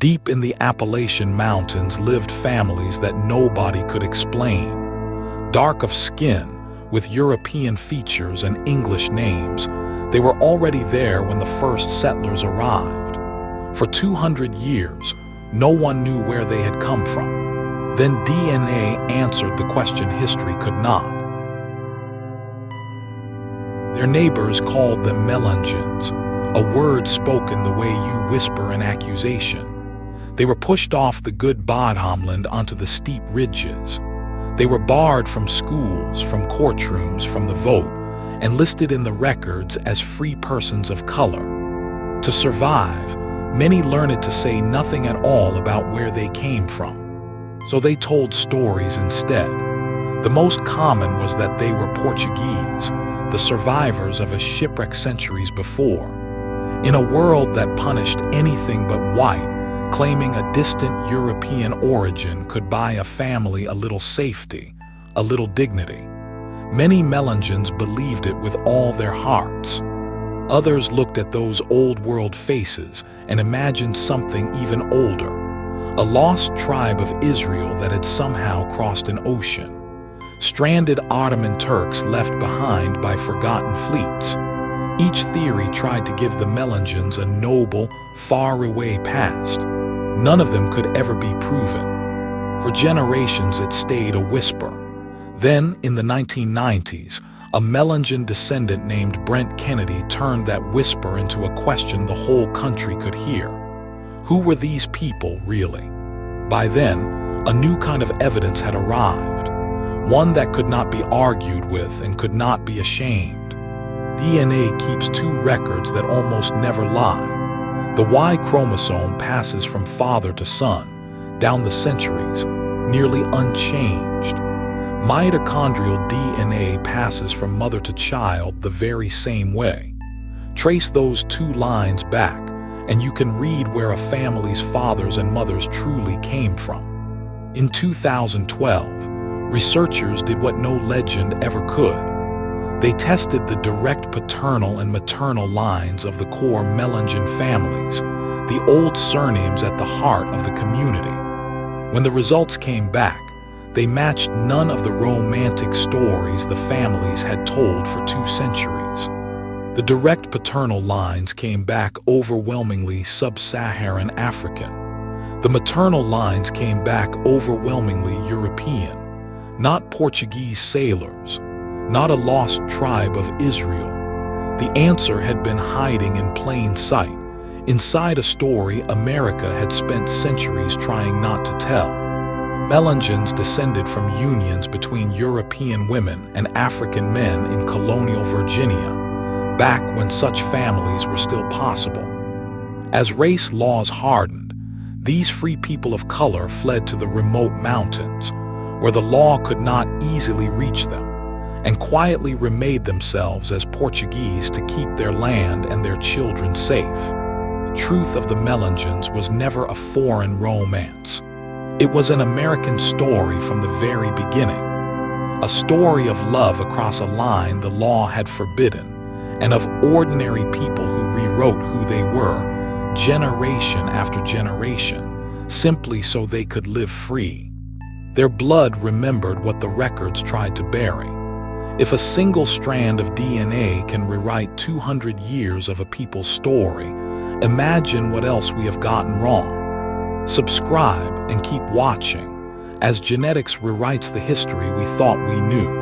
Deep in the Appalachian mountains lived families that nobody could explain. Dark of skin, with European features and English names, they were already there when the first settlers arrived. For 200 years, no one knew where they had come from. Then DNA answered the question history could not. Their neighbors called them Melungeons, a word spoken the way you whisper an accusation. They were pushed off the good Bodhamland onto the steep ridges. They were barred from schools, from courtrooms, from the vote, and listed in the records as free persons of color. To survive, many learned to say nothing at all about where they came from. So they told stories instead. The most common was that they were Portuguese, the survivors of a shipwreck centuries before. In a world that punished anything but white, claiming a distant European origin could buy a family a little safety, a little dignity. Many Melungeons believed it with all their hearts. Others looked at those old world faces and imagined something even older, a lost tribe of Israel that had somehow crossed an ocean, stranded Ottoman Turks left behind by forgotten fleets. Each theory tried to give the Melungeons a noble, far-away past. None of them could ever be proven. For generations it stayed a whisper. Then, in the 1990s, a Melungeon descendant named Brent Kennedy turned that whisper into a question the whole country could hear. Who were these people, really? By then, a new kind of evidence had arrived, one that could not be argued with and could not be ashamed. DNA keeps two records that almost never lie. The Y chromosome passes from father to son, down the centuries, nearly unchanged. Mitochondrial DNA passes from mother to child the very same way. Trace those two lines back, and you can read where a family's fathers and mothers truly came from. In 2012, researchers did what no legend ever could. They tested the direct paternal and maternal lines of the core Melungeon families, the old surnames at the heart of the community. When the results came back, they matched none of the romantic stories the families had told for 2 centuries. The direct paternal lines came back overwhelmingly sub-Saharan African. The maternal lines came back overwhelmingly European, not Portuguese sailors, not a lost tribe of Israel. The answer had been hiding in plain sight, inside a story America had spent centuries trying not to tell. Melungeons descended from unions between European women and African men in colonial Virginia, back when such families were still possible. As race laws hardened, these free people of color fled to the remote mountains, where the law could not easily reach them, and quietly remade themselves as Portuguese to keep their land and their children safe. The truth of the Melungeons was never a foreign romance. It was an American story from the very beginning, a story of love across a line the law had forbidden, and of ordinary people who rewrote who they were, generation after generation, simply so they could live free. Their blood remembered what the records tried to bury. If a single strand of DNA can rewrite 200 years of a people's story, imagine what else we have gotten wrong. Subscribe and keep watching as genetics rewrites the history we thought we knew.